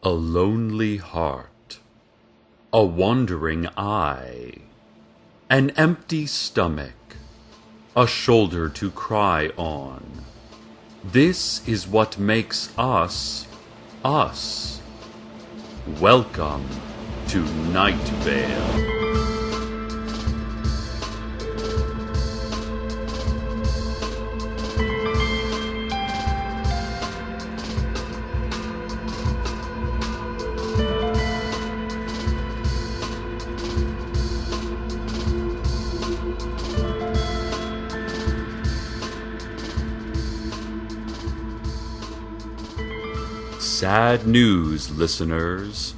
A lonely heart, a wandering eye, an empty stomach, a shoulder to cry on. This is what makes us, us. Welcome to Night Vale. Sad news, listeners.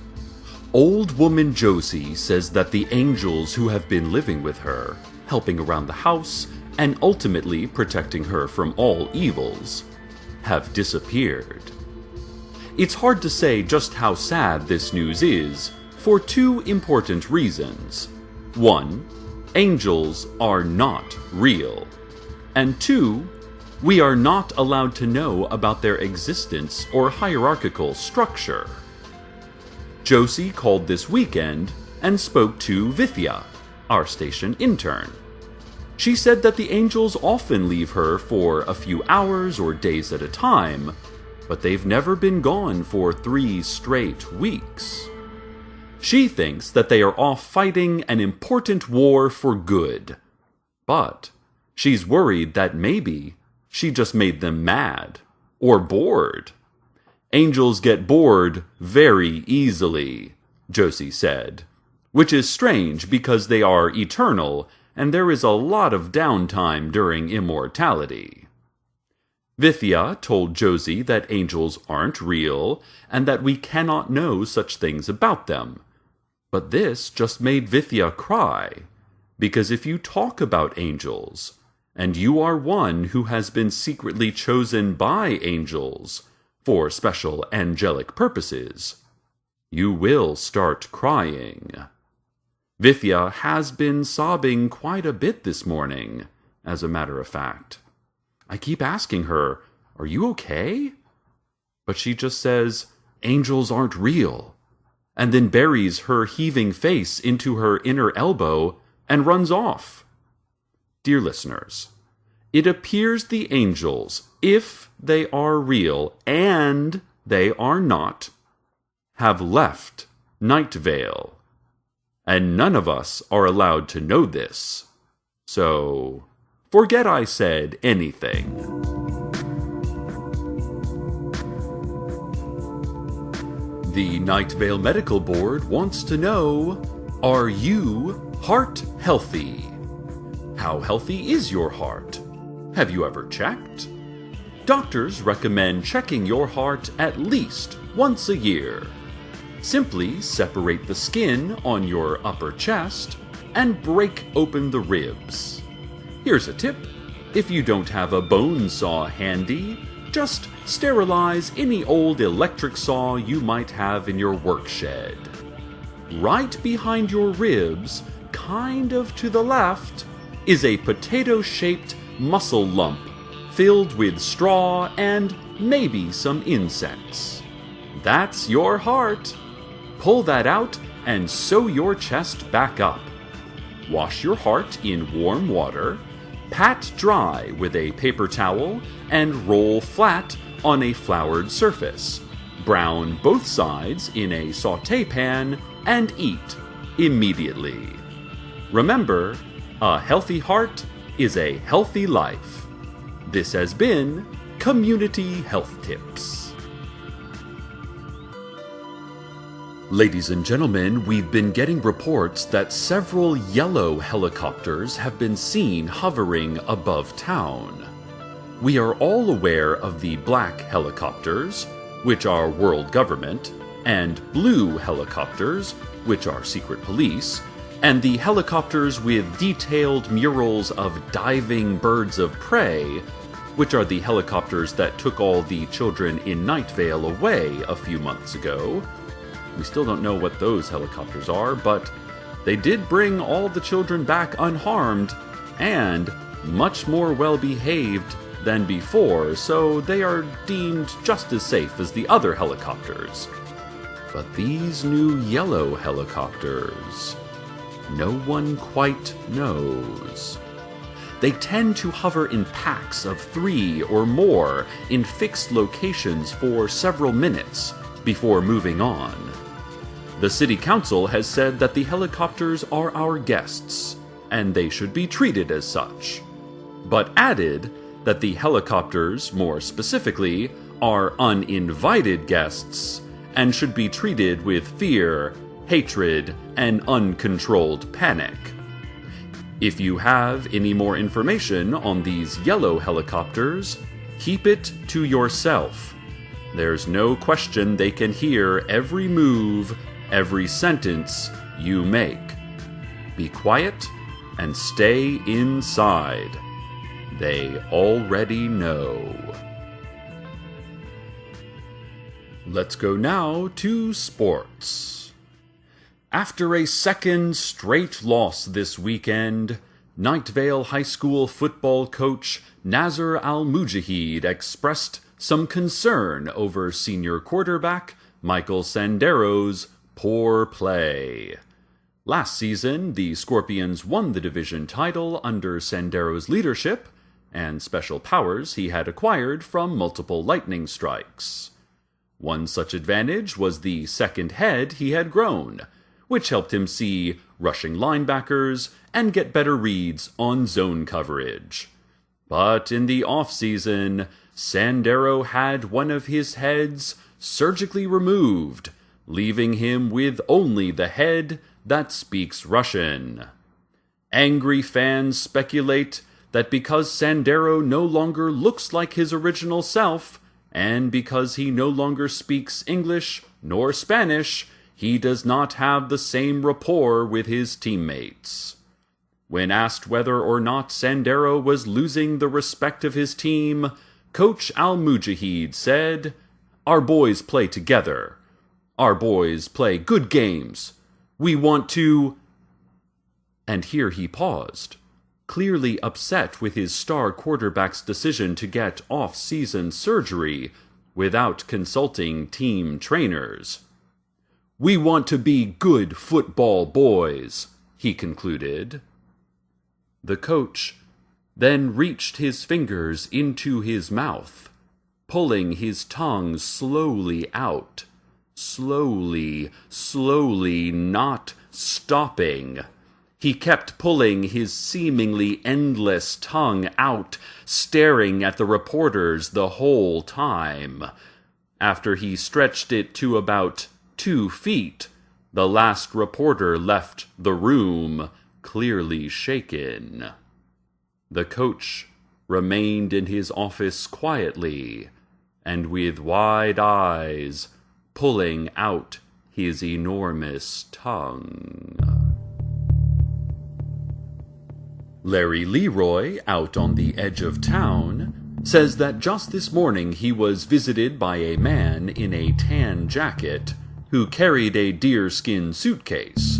Old woman Josie says that the angels who have been living with her, helping around the house, and ultimately protecting her from all evils, have disappeared. It's hard to say just how sad this news is, for two important reasons. One, angels are not real. And two, we are not allowed to know about their existence or hierarchical structure. Josie called this weekend and spoke to Vithya, our station intern. She said that the angels often leave her for a few hours or days at a time, but they've never been gone for 3 straight weeks. She thinks that they are off fighting an important war for good, but she's worried that maybe she just made them mad, or bored. Angels get bored very easily, Josie said, which is strange because they are eternal and there is a lot of downtime during immortality. Vithya told Josie that angels aren't real and that we cannot know such things about them. But this just made Vithya cry, because if you talk about angels, and you are one who has been secretly chosen by angels for special angelic purposes, you will start crying. Vithya has been sobbing quite a bit this morning, as a matter of fact. I keep asking her, "Are you okay?" But she just says, "Angels aren't real," and then buries her heaving face into her inner elbow and runs off. Dear listeners, it appears the angels, if they are real, and they are not, have left Night Vale. And none of us are allowed to know this. So, forget I said anything. The Night Vale Medical Board wants to know, are you heart healthy? How healthy is your heart? Have you ever checked? Doctors recommend checking your heart at least once a year. Simply separate the skin on your upper chest and break open the ribs. Here's a tip. If you don't have a bone saw handy, just sterilize any old electric saw you might have in your work shed. Right behind your ribs, kind of to the left, is a potato-shaped muscle lump filled with straw and maybe some insects. That's your heart. Pull that out and sew your chest back up. Wash your heart in warm water, pat dry with a paper towel, and roll flat on a floured surface. Brown both sides in a sauté pan and eat immediately. Remember, a healthy heart is a healthy life. This has been Community Health Tips. Ladies and gentlemen, we've been getting reports that several yellow helicopters have been seen hovering above town. We are all aware of the black helicopters, which are world government, and blue helicopters, which are secret police, and the helicopters with detailed murals of diving birds of prey, which are the helicopters that took all the children in Night Vale away a few months ago. We still don't know what those helicopters are, but they did bring all the children back unharmed, and much more well-behaved than before, so they are deemed just as safe as the other helicopters. But these new yellow helicopters, no one quite knows. They tend to hover in packs of 3 or more in fixed locations for several minutes before moving on. The city council has said that the helicopters are our guests, and they should be treated as such, but added that the helicopters, more specifically, are uninvited guests and should be treated with fear, hatred, and uncontrolled panic. If you have any more information on these yellow helicopters, keep it to yourself. There's no question they can hear every move, every sentence you make. Be quiet and stay inside. They already know. Let's go now to sports. After a second straight loss this weekend, Night Vale High School football coach Nazar Al-Mujahid expressed some concern over senior quarterback Michael Sandero's poor play. Last season, the Scorpions won the division title under Sandero's leadership and special powers he had acquired from multiple lightning strikes. One such advantage was the second head he had grown, which helped him see rushing linebackers and get better reads on zone coverage. But in the off-season, Sandero had one of his heads surgically removed, leaving him with only the head that speaks Russian. Angry fans speculate that because Sandero no longer looks like his original self, and because he no longer speaks English nor Spanish, he does not have the same rapport with his teammates. When asked whether or not Sandero was losing the respect of his team, Coach Al-Mujahid said, "Our boys play together. Our boys play good games. We want to..." And here he paused, clearly upset with his star quarterback's decision to get off-season surgery without consulting team trainers. "We want to be good football boys," he concluded. The coach then reached his fingers into his mouth, pulling his tongue slowly out. Slowly, not stopping. He kept pulling his seemingly endless tongue out, staring at the reporters the whole time. After he stretched it to about 2 feet, the last reporter left the room, clearly shaken. The coach remained in his office quietly, and with wide eyes, pulling out his enormous tongue. Larry Leroy, out on the edge of town, says that just this morning he was visited by a man in a tan jacket who carried a deerskin suitcase.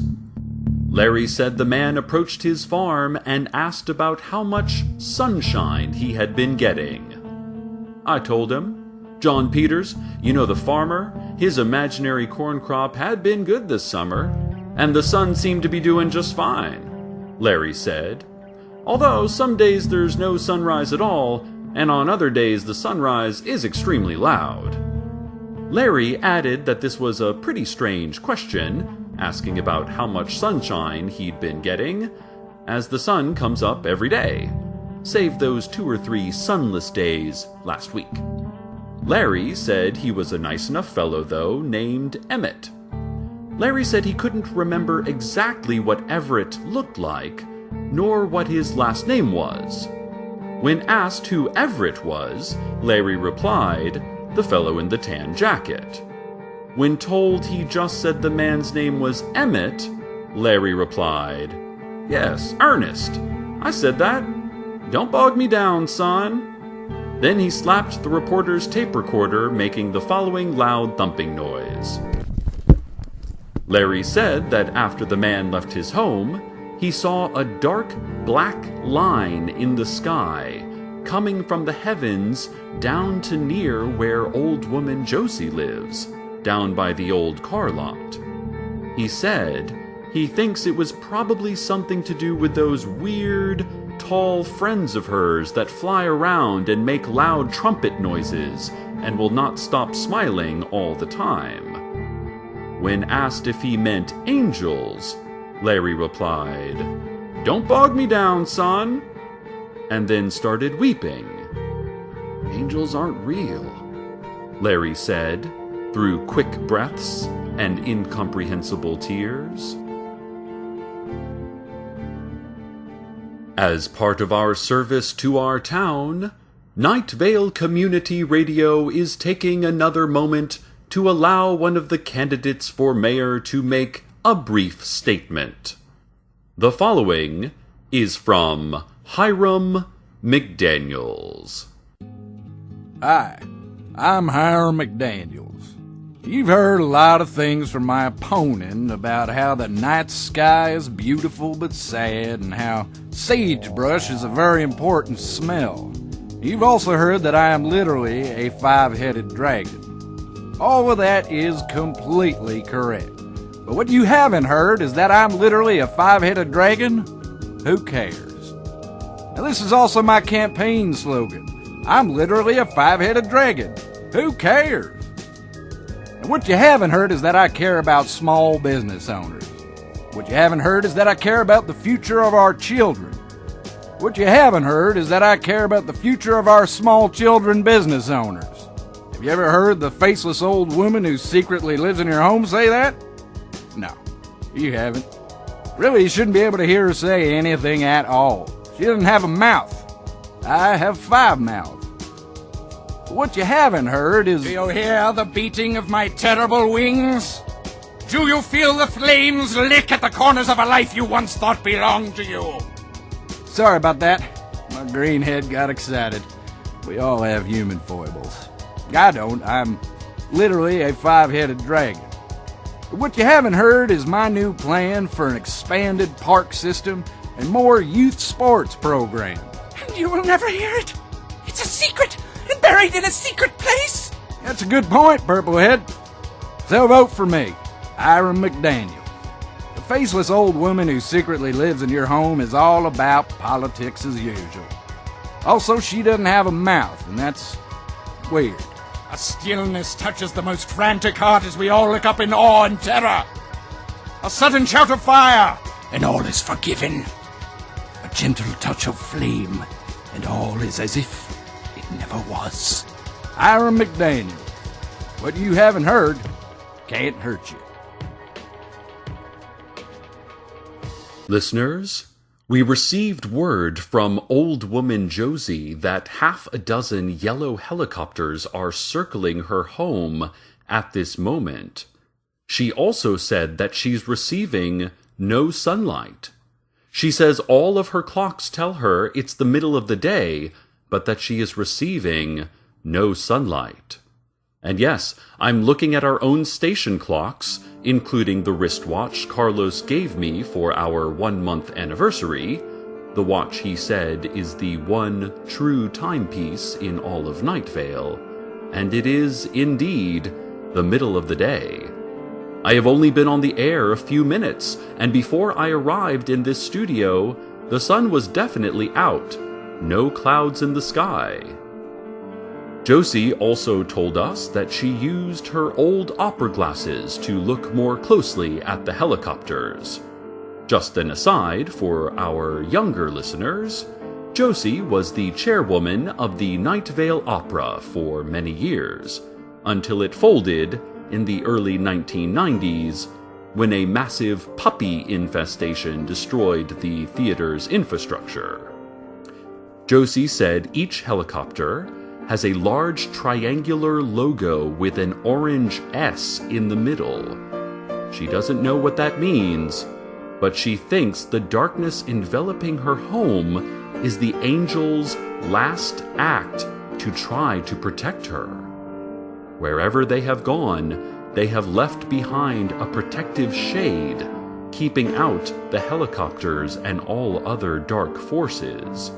Larry said the man approached his farm and asked about how much sunshine he had been getting. I told him, "John Peters, you know the farmer, his imaginary corn crop had been good this summer, and the sun seemed to be doing just fine," Larry said. "Although some days there's no sunrise at all, and on other days the sunrise is extremely loud." Larry added that this was a pretty strange question, asking about how much sunshine he'd been getting, as the sun comes up every day, save those 2 or 3 sunless days last week. Larry said he was a nice enough fellow, though, named Emmett. Larry said he couldn't remember exactly what Everett looked like, nor what his last name was. When asked who Everett was, Larry replied, "The fellow in the tan jacket." When told he just said the man's name was Emmett, Larry replied, "Yes, Ernest. I said that. Don't bog me down, son." Then he slapped the reporter's tape recorder, making the following loud thumping noise. Larry said that after the man left his home, he saw a dark black line in the sky, coming from the heavens down to near where old woman Josie lives, down by the old car lot. He said he thinks it was probably something to do with those weird, tall friends of hers that fly around and make loud trumpet noises and will not stop smiling all the time. When asked if he meant angels, Larry replied, "Don't bog me down, son," and then started weeping. "Angels aren't real," Larry said, through quick breaths and incomprehensible tears. As part of our service to our town, Night Vale Community Radio is taking another moment to allow one of the candidates for mayor to make a brief statement. The following is from Hiram McDaniels. Hi, I'm Hiram McDaniels. You've heard a lot of things from my opponent about how the night sky is beautiful but sad and how sagebrush is a very important smell. You've also heard that I am literally a five-headed dragon. All of that is completely correct. But what you haven't heard is that I'm literally a five-headed dragon? Who cares? Now this is also my campaign slogan. I'm literally a five-headed dragon. Who cares? And what you haven't heard is that I care about small business owners. What you haven't heard is that I care about the future of our children. What you haven't heard is that I care about the future of our small children business owners. Have you ever heard the faceless old woman who secretly lives in your home say that? No, you haven't. Really, you shouldn't be able to hear her say anything at all. She doesn't have a mouth. I have 5 mouths. What you haven't heard is... Do you hear the beating of my terrible wings? Do you feel the flames lick at the corners of a life you once thought belonged to you? Sorry about that. My green head got excited. We all have human foibles. I don't. I'm literally a five-headed dragon. But what you haven't heard is my new plan for an expanded park system and more youth sports programs. And you will never hear it. It's a secret and buried in a secret place. That's a good point, Purplehead. So vote for me, Hiram McDaniels. The faceless old woman who secretly lives in your home is all about politics as usual. Also, she doesn't have a mouth, and that's weird. A stillness touches the most frantic heart as we all look up in awe and terror. A sudden shout of fire, and all is forgiven. A gentle touch of flame, and all is as if it never was. Hiram McDaniels. What you haven't heard can't hurt you. Listeners, we received word from Old Woman Josie that 6 yellow helicopters are circling her home at this moment. She also said that she's receiving no sunlight. She says all of her clocks tell her it's the middle of the day, but that she is receiving no sunlight. And yes, I'm looking at our own station clocks, including the wristwatch Carlos gave me for our 1-month anniversary. The watch, he said, is the one true timepiece in all of Night Vale, and it is, indeed, the middle of the day. I have only been on the air a few minutes, and before I arrived in this studio, the sun was definitely out. No clouds in the sky. Josie also told us that she used her old opera glasses to look more closely at the helicopters. Just an aside for our younger listeners, Josie was the chairwoman of the Night Vale Opera for many years, until it folded in the early 1990s when a massive puppy infestation destroyed the theater's infrastructure. Josie said each helicopter has a large triangular logo with an orange S in the middle. She doesn't know what that means, but she thinks the darkness enveloping her home is the angel's last act to try to protect her. Wherever they have gone, they have left behind a protective shade, keeping out the helicopters and all other dark forces.